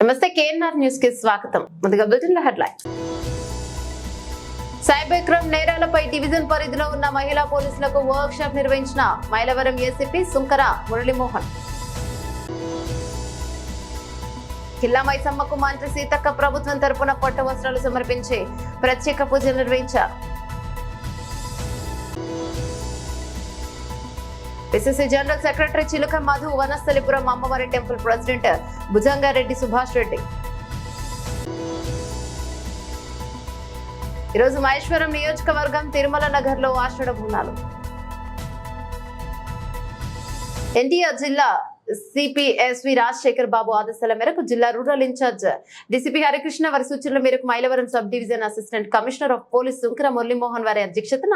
నమస్తే KNR news కి స్వాగతం. ముందుగా బులెటిన్ హెడ్లైన్స్. సైబర్ క్రైమ్ నేరాలపై డివిజన్ పరిధిలో ఉన్న మహిళా పోలీసులకు వర్క్ షాప్ నిర్వహించిన మైలవరం ఏసీపీ సుంకర మురళీమోహన్. కిల్లా మైసమ్మకు మంత్రి సీతక్క ప్రభుత్వం తరపున పట్టు వస్త్రాలు సమర్పించి ప్రత్యేక పూజలు నిర్వహించారు. పిసిసి జనరల్ సెక్రటరీ చిలుక మధు, వనస్థలిపురం అమ్మవారి టెంపుల్ ప్రెసిడెంట్ భుజంగారెడ్డి సుభాష్ రెడ్డి. ఈరోజు మహేశ్వరం నియోజకవర్గం తిరుమల నగర్ లో ఆషాఢ బోనాలు. ఎన్టీఆర్ జిల్లా సిపిఎస్వి రాజశేఖర్ బాబు ఆదేశాల మేరకు జిల్లా రూరల్ ఇన్ఛార్జ్ డిసిపి హరికృష్ణ వారి సూచనల మేరకు Mylavaram sub division assistant commissioner of police Sunkara Muralimohan వారి అధ్యక్షతన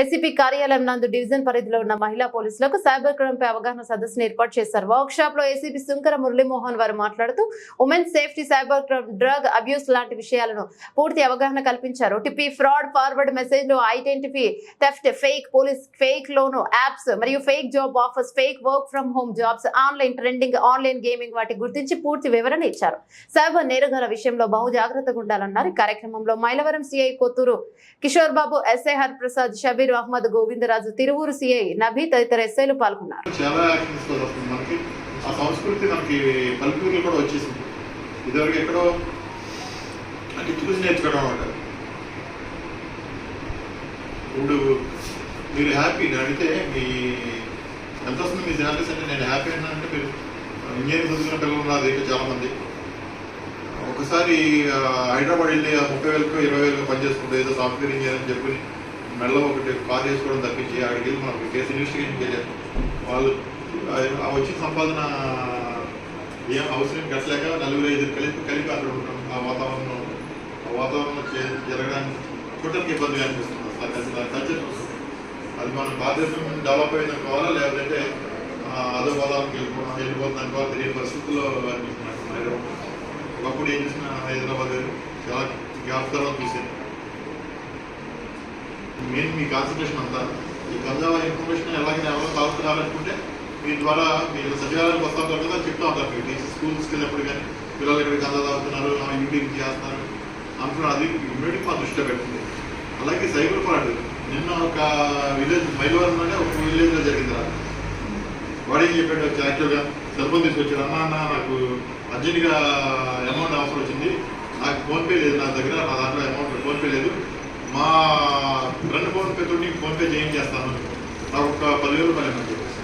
ఎస్సీపీ కార్యాలయం నందు డివిజన్ పరిధిలో ఉన్న మహిళా పోలీసులకు సైబర్ క్రైమ్ పై అవగాహన సదస్సును ఏర్పాటు చేశారు. వర్క్ షాప్ లో ఏసీపీ సుంకర మురళీమోహన్ వారు మాట్లాడుతూ women safety, cyber crime, drug abuse లాంటి విషయాలను పూర్తి అవగాహన కల్పించారు. టిపి ఫ్రాడ్, ఫార్వర్డ్ మెసేజ్లు, identity theft, fake police, fake loan apps మరియు fake job offers, fake work from home jobs, online trending, online gaming వాటి గురించి పూర్తి వివరణ ఇచ్చారు. సైబర్ నేరగాల విషయంలో బహు జాగ్రత్తగా ఉండాలన్నారు. ఈ కార్యక్రమంలో Mylavaram CI Kothuru Kishore Babu, SI Har Prasad, Shabbir Ahmed, Govindaraju, Tiruvuru CI Nabi తదితర ఎస్ఐలు పాల్గొన్నారు. మీరు హ్యాపీ అడిగితే ఎంత వస్తుంది మీ శాలరీస్ అంటే నేను హ్యాపీ అయినా అంటే మీరు ఇంజనీరింగ్ చదువుకున్న పిల్లలు ఉన్నారు దగ్గర చాలామంది. ఒకసారి హైదరాబాద్ వెళ్ళి 30,000 20,000 పని చేసుకుంటే ఏదో సాఫ్ట్వేర్ ఇంజనీర్ అని చెప్పి మెల్ల ఒకటి కార్ చేసుకోవడం తప్పించి అక్కడికి వెళ్ళి మనకు కేసు ఇన్వెస్టిగేషన్కి వెళ్ళారు. వాళ్ళు వచ్చిన సంపాదన ఏం అవసరం కట్టలేక 4-5 కలిపి అక్కడ ఉంటాం. ఆ వాతావరణం జరగడానికి చూడటానికి ఇబ్బందిగా అనిపిస్తుంది. అసలు కల్చర్ అది మనం భారతదేశం డెవలప్ అయిన కావాలా లేకపోతే అదో పదాలకు వెళ్ళిపోతున్న కావాలి తెలియని పరిస్థితుల్లో అనిపిస్తున్నట్టు. ఒకప్పుడు ఏం చేసిన హైదరాబాద్ చాలా గ్యాప్ తర్వాత చూసాను. మెయిన్ మీ కాన్సన్ట్రేషన్ అంతా ఈ గంజావా ఇన్ఫర్మేషన్ ఎలాగైనా ఎవరో తాగుతున్నారనుకుంటే మీ ద్వారా మీరు సచివాలయానికి వస్తూ ఉంటారు కదా, చెప్తూ ఉంటారు. మీరు టీచర్ స్కూల్స్కి వెళ్ళినప్పుడు కానీ పిల్లలు ఎక్కడికి గంజా తాగుతున్నారు, యూటీకి చేస్తున్నారు అనుకున్నారు. అది ఇమ్మీడియట్గా మా దృష్టిలో పెట్టింది. అలాగే సైబర్ ఫ్రాడ్ నిన్న ఒక విలేజ్ మైలవరంలోనే ఒక విలేజ్లో జరిగింది. వాడు ఏం చెప్పాడు, యాక్చువల్గా సెల్ఫోన్ తీసుకొచ్చాడు. అన్న నాకు అర్జెంట్గా అమౌంట్ ఆఫర్ వచ్చింది, నాకు ఫోన్పే లేదు నా దగ్గర, నా దాంట్లో అమౌంట్ ఫోన్పే లేదు, మా ఫ్రెండ్ ఫోన్పే తోటి ఫోన్పే చేస్తాను, నాకు ఒక 10,000 రూపాయలు ఏమని చెప్పేసి.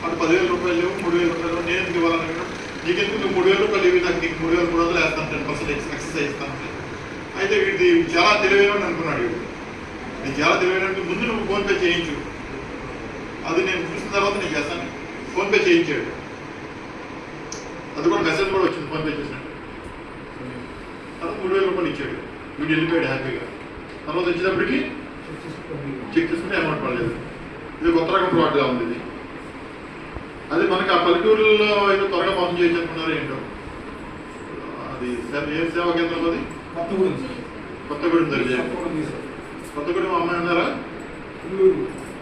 అటు 10,000 రూపాయలు లేవు, 3,000 రూపాయలు నేను ఎందుకు ఇవ్వాలనుకున్నాను. నీకెందుకు నువ్వు 3,000 రూపాయలు ఇవి, నాకు నీకు 3,300 వేస్తాను, 10% ఎక్సర్సైజ్ ఇస్తాను. అయితే వీడిది చాలా తెలివైన అనుకున్నాడు. వీడు నేను చాలా తెలివైన ముందు నువ్వు ఫోన్పే చేయించు, అది నేను చూసిన తర్వాత నేను చేస్తాను. ఫోన్పే చేయించాడు, అది కూడా మెసేజ్ కూడా వచ్చింది ఫోన్పే చేసినట్టు. తర్వాత 3,000 రూపాయలు ఇచ్చాడు. వీడు వెళ్ళిపోయాడు హ్యాపీగా. తర్వాత వచ్చినప్పటికీ చెక్ చేసుకుంటే అమౌంట్ పడలేదు. ఇది కొత్త రకం ఫ్రాడ్గా ఉంది. ఇది అది మనకి ఆ పల్లెటూరులో ఏదో త్వరగా మోసం చేయొచ్చు అనుకున్నారో ఏంటో. అది ఏం సేవా కేంద్రం అది కొత్తగూడెం దగ్గర. కొత్తగూడెం అమ్మాయి ఉన్నారా?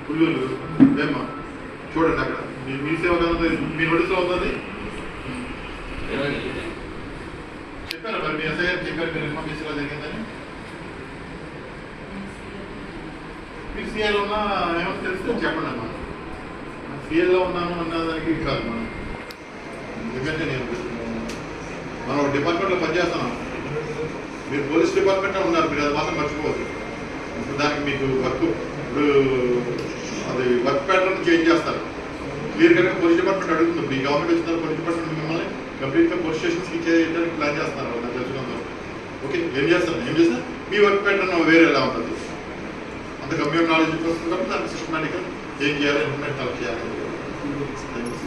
పుల్లూరు ఏమ్మా చూడండి అక్కడ మీ సేవ కేంద్రం మీ నోటీస్లో అవుతుంది. చెప్పారా మరి మీ ఎస్ఐ గారు చెప్పారు మీరు ఇన్ఫర్మేషన్లో జరిగిందని? మీరు సీఏలో ఉన్నా ఏమో తెలిస్తే చెప్పండి అమ్మా. సీఏలో ఉన్నాను అన్నదానికి కాదు మనం. ఎందుకంటే మనం ఒక డిపార్ట్మెంట్లో పనిచేస్తున్నాం. మీరు పోలీస్ డిపార్ట్మెంట్లో ఉన్నారు, మీరు అది మాత్రం మర్చిపోవద్దు. ఇప్పుడు దానికి మీకు వర్క్ ఇప్పుడు అది వర్క్ ప్యాటర్న్ చేంజ్ చేస్తారు. క్లియర్ కనుక పోలీస్ డిపార్ట్మెంట్ అడుగుతుంది. ఇప్పుడు ఈ గవర్నమెంట్ వచ్చిన పోలీస్ డిపార్ట్మెంట్ మిమ్మల్ని కంప్లీట్గా పోలీస్ స్టేషన్స్కి చేయడానికి ప్లాన్ చేస్తున్నారు. నాకు తెలుసుకుందాం. ఓకే ఏం చేసినా మీ వర్క్ ప్యాటర్న్ వేరే ఎలా ఉంటుంది. అంత కంప్యూటర్ నాలెడ్జ్ వస్తుంది కాబట్టి దానికి సిస్టమేటిక్గా ఏం చేయాలి, ఇంప్లిమెంట్ అలా చేయాలి.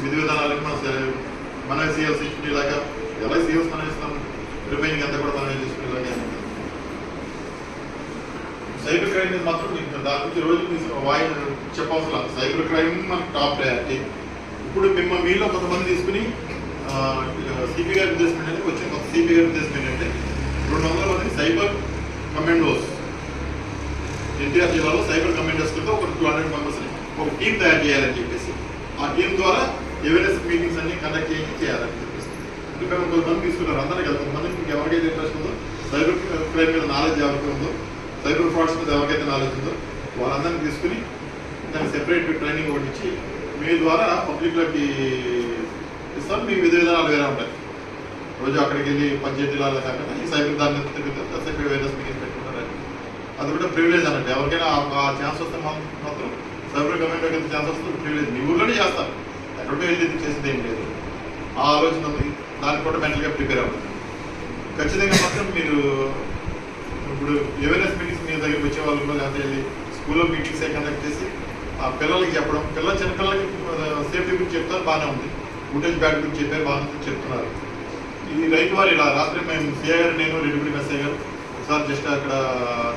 విధి విధానాలకి మన సీఎల్సీ లాగా ఎలా సీఎల్స్ మనం ఇస్తాం, రిమైనింగ్ అంతా కూడా మనం చేసుకునేలాగా. సైబర్ క్రైమ్ మీద మాత్రం దాని గురించి రోజు వాయిస్ చెప్పవసరం. సైబర్ క్రైమ్ మనకు టాప్ ప్రయారిటీ. ఇప్పుడు మీలో కొంతమంది తీసుకుని సిపి గారి ఉద్దేశం ఏంటంటే, వచ్చిన కొత్త సిపి గారి ఉద్దేశం ఏంటంటే 200 మంది సైబర్ కమాండోస్ ఎన్టీఆర్ జిల్లాలో సైబర్ కమాండోస్ కింద ఒక 200 మెంబర్స్ని ఒక టీం తయారు చేయాలని చెప్పేసి, ఆ టీం ద్వారా అవేర్నెస్ మీటింగ్స్ అన్ని కండక్ట్ చేయాలని చెప్పేసి మేము కొంతమంది తీసుకున్నారు, అందరికీ కదా, కొంతమంది మీకు ఎవరికైతే ఇంట్రెస్ట్ ఉందో, సైబర్ క్రైమ్ మీద నాలెడ్జ్ ఎవరికి ఉందో, సైబర్ ఫ్రాడ్స్ మీద ఎవరికైతే నాలెడ్జ్ ఉందో వాళ్ళందరినీ తీసుకుని దానికి సెపరేట్ ట్రైనింగ్ ఒకటి ఇచ్చి మీ ద్వారా పబ్లిక్లోకి ఇస్తాం. మీ విధి విధానాలు వేరే ఉంటాయి. రోజు అక్కడికి వెళ్ళి పంచాయతీలలో కాకుండా ఈ సైబర్ దాని మీద తిరుగుతారు, సైబర్ అవేర్నెస్ మీటింగ్ పెట్టుకుంటారు. అది కూడా ప్రివిలేజ్ అన్నట్టు. ఎవరికైనా ఆ ఛాన్స్ వస్తే మాత్రం సైబర్ కమ్యూనిటీ ఛాన్స్ వస్తుంది, ప్రివిలేజ్. మీ ఊళ్ళోనే చేస్తారు, ఎక్కడికో వెళ్ళి చేసేది ఏం లేదు. ఆ ఆలోచన ఉంది, దానికి కూడా మెంటల్గా ప్రిపేర్ అవుతుంది. ఖచ్చితంగా మాత్రం మీరు ఇప్పుడు అవేర్నెస్ మీటింగ్స్ మీ దగ్గరికి వచ్చే వాళ్ళు కూడా లేకపోతే వెళ్ళి స్కూల్లో మీటింగ్స్ కండక్ట్ చేసి ఆ పిల్లలకి చెప్పడం, చిన్నపిల్లలకి సేఫ్టీ గురించి చెప్తారు, బాగానే ఉంది. గుడ్ బ్యాడ్ గురించి చెప్పారు, బాగానే చెప్తున్నారు. ఇది రైతు వారు ఇలా రాత్రి మేము సిఐ గారు, నేను రెడ్డిపూడి మెస్సయ్య గారు ఒకసారి జస్ట్ అక్కడ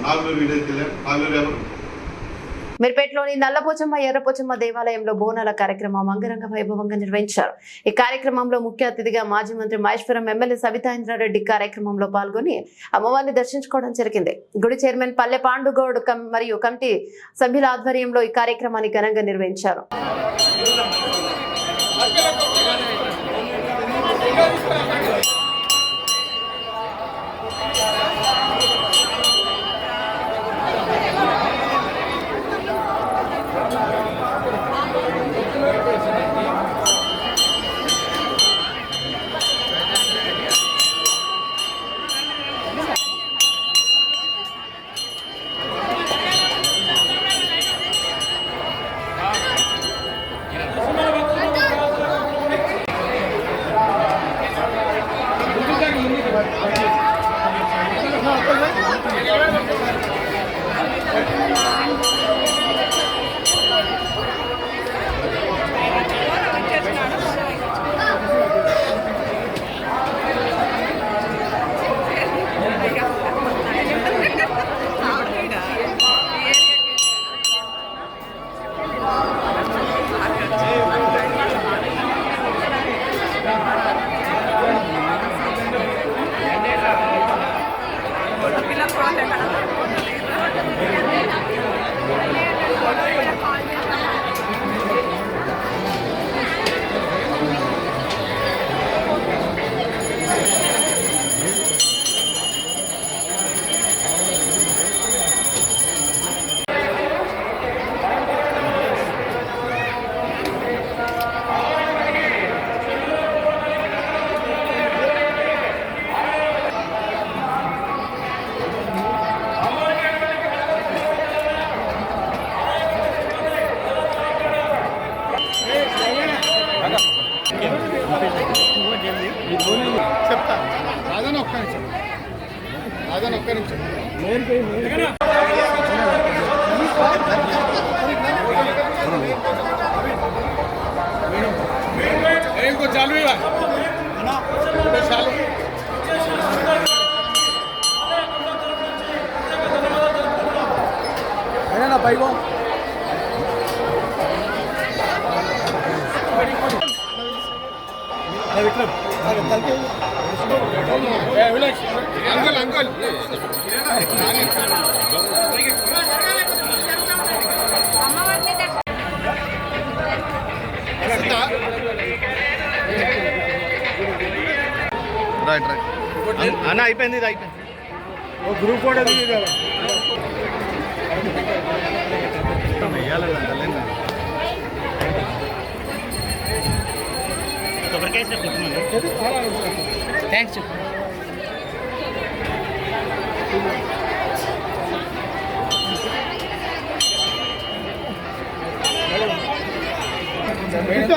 నాగలూరు విలేజ్కి వెళ్ళాం. నాగలూరు ఎవరు మిర్పేటలోని నల్లపోచమ్మ ఎర్రపోచమ్మ దేవాలయంలో బోనాల కార్యక్రమం అంగరంగ వైభవంగా నిర్వహించారు. ఈ కార్యక్రమంలో ముఖ్య అతిథిగా మాజీ మంత్రి మహేశ్వరం ఎమ్మెల్యే సబితా ఇంద్రారెడ్డి కార్యక్రమంలో పాల్గొని అమ్మవారిని దర్శించుకోవడం జరిగింది. గుడి చైర్మన్ పల్లె పాండుగౌడ్ మరియు కమిటీ సభ్యుల ఆధ్వర్యంలో ఈ కార్యక్రమాన్ని ఘనంగా నిర్వహించారు. చెప్తా రాజన్న ఒక్క నిమిషం చాలు చాలు అయినా పైగో Vikram uncle uncle right right అన్న అయిపోయింది ఇది అయిపోయింది ఓ గ్రూప్ ఫోటో దిగి కదా థ్యాంక్స్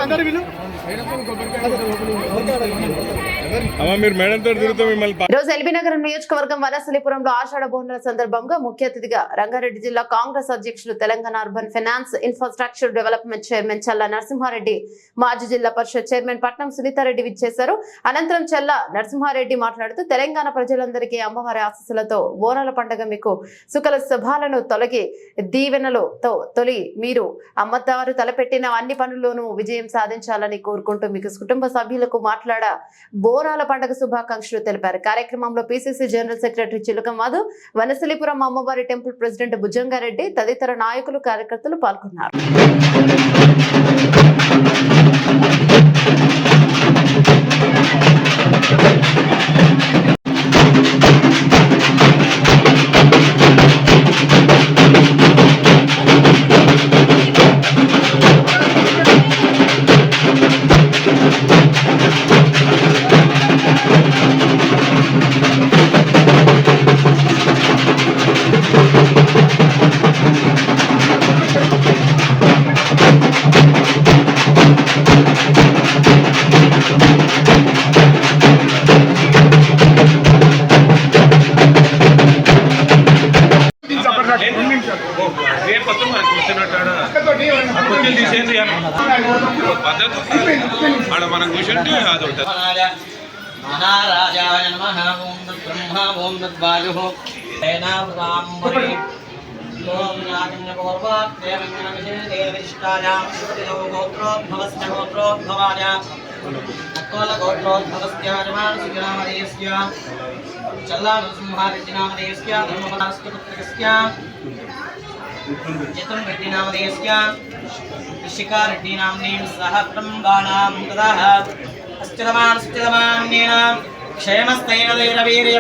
అందరు వీళ్ళు రోజు ఎల్బీ నగరం నియోజకవర్గం వనస్థలిపురంలో ఆషాఢ బోనాల సందర్భంగా ముఖ్య అతిథిగా రంగారెడ్డి జిల్లా కాంగ్రెస్ అధ్యక్షులు, Telangana urban finance infrastructure development chairman Challa Narasimhareddy, మాజీ జిల్లా పరిషత్ చైర్మన్ పట్నం సునీతారెడ్డి విచ్చేశారు. అనంతరం చల్లా నరసింహారెడ్డి మాట్లాడుతూ తెలంగాణ ప్రజలందరికీ అమ్మవారి ఆశీస్సులతో బోనాల పండుగ మీకు సుఖల శుభాలను తొలగి దీవెనలతో తొలి మీరు అమ్మవారు తలపెట్టిన అన్ని పనుల్లోనూ విజయం సాధించాలని కోరుకుంటూ మీకు కుటుంబ సభ్యులకు మాట్లాడ బోనాల పండుగ శుభాకాంక్షలు తెలిపారు. కార్యక్రమంలో పిసిసి జనరల్ సెక్రటరీ చిలుక మధు, వనస్థలిపురం అమ్మవారి టెంపుల్ ప్రెసిడెంట్ భుజంగారెడ్డి తదితర నాయకులు, కార్యకర్తలు పాల్గొన్నారు. महाराजाय नमः। ओम तद्ब्रह्मा ओम तद्वायुः तेनावृताम्बरे ओम नागन्यपूर्वात्तेवन्यविशिष्टायां श्रुतियो गोत्रोद्भवस्य गोत्रोद्भवाय अक्कोलगोत्रोद्भवस्य जमानसिग्रामदेयस्य चल्लानरसिंहारेड्डिनामदेयस्य धर्मपदास्य पुत्रकस्य चित्ररेड्डिनामदेयस्य ऋषिकारेड्डिनाम्नीं सह कुटुम्बानां ततः अस्थिरमान्येन क्षेमस्थैर्य वीर्य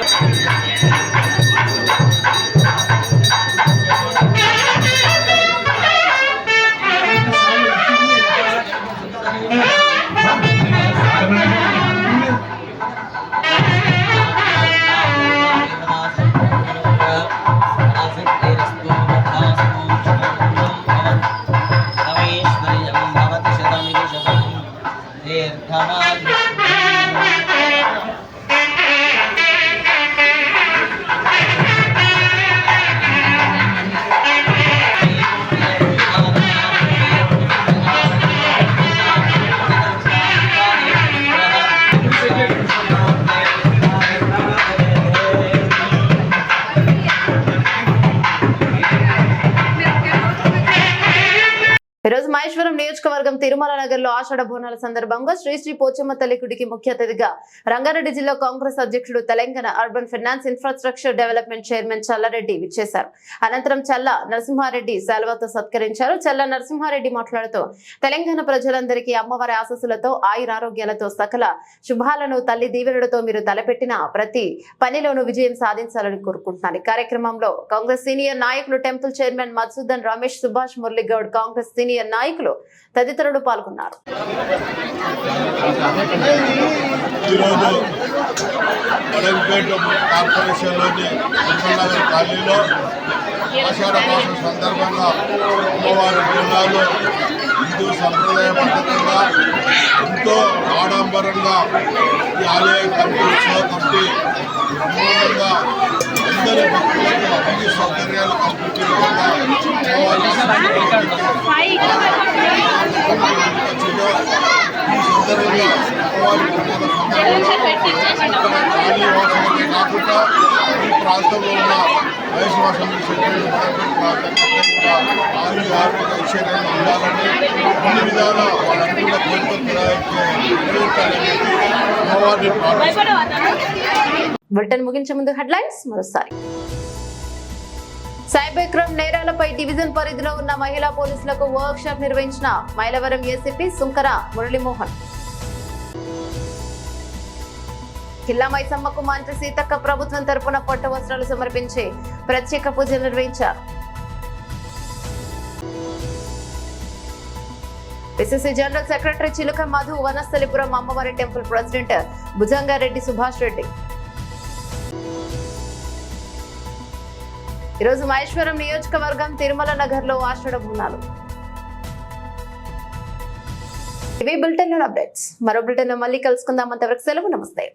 ఈ రోజు మహేశ్వరం నియోజకవర్గం తిరుమల నగర్ లో ఆషాఢ బోనాల సందర్భంగా శ్రీ శ్రీ పోచమ్మ తల్లి గుడికి ముఖ్య అతిథిగా రంగారెడ్డి జిల్లా కాంగ్రెస్ అధ్యక్షుడు Telangana urban finance infrastructure development chairman Challareddy విచ్చేశారు. అనంతరం చల్ల నరసింహారెడ్డి శాలువాతో సత్కరించారు. చల్ల నరసింహారెడ్డి మాట్లాడుతూ తెలంగాణ ప్రజలందరికీ అమ్మవారి ఆశీస్సులతో ఆయురారోగ్యాలతో సకల శుభాలను తల్లి దీవెనలతో మీరు తలపెట్టిన ప్రతి పనిలోనూ విజయం సాధించాలని కోరుకుంటున్నారు. ఈ కార్యక్రమంలో కాంగ్రెస్ సీనియర్ నాయకులు temple chairman Madhusudan Ramesh, Subhash Murali Goud, Congress senior నాయకులు తదితరులు పాల్గొన్నారు. ఈరోజు వడగపేట కార్పొరేషన్లోని తిరుమలనగర్ కాలనీలో ఆషాఢ మాసం సందర్భంగా అమ్మవారి బోనాలు హిందూ సంప్రదాయ పద్ధతంగా ఎంతో ఆడంబరంగా ఈ ఆలయ కమిటీ ఉత్సవ కమిటీ బ్రహ్మాండంగా అందరి భక్తులకు అన్ని సౌకర్యాలు కల్పించే విధంగా అమ్మవారి ఈ సందర్భంగా అమ్మవారి కాళీవాసమే కాకుండా ఈ ప్రాంతంలో ఉన్న వైశ్వాసం ఆరోగ్య ఐశ్వర్యంగా ఉండాలని అన్ని విధాల వాళ్ళనుకున్న కోరికలు నెరవేర్చాలని అమ్మవారిని బులెటిన్ ముగించే ముందు హెడ్లైన్స్ మరోసారి. సైబర్ క్రైమ్ నేరాలపై డివిజన్ పరిధిలో ఉన్న మహిళా పోలీసులకు వర్క్ షాప్ నిర్వహించిన మైలవరం ఏసీపీ సుంకర మురళీమోహన్. కిల్లా మైసమ్మకు మంత్రి సీతక్క ప్రభుత్వం తరపున పట్టు వస్త్రాలు సమర్పించి ప్రత్యేక పూజలు నిర్వహించారు. పిసిసి జనరల్ సెక్రటరీ చిలుక మధు, వనస్థలిపురం అమ్మవారి టెంపుల్ ప్రెసిడెంట్ భుజంగారెడ్డి సుభాష్ రెడ్డి. ఈరోజు మహేశ్వరం నియోజకవర్గం తిరుమల నగర్ లో ఆషాఢ బోనాలు. ఇవి బులెటిన్ అప్డేట్స్. మరో బులెటిన్ మళ్ళీ కలుసుకుందాం. అంతవరకు సెలవు. నమస్తే.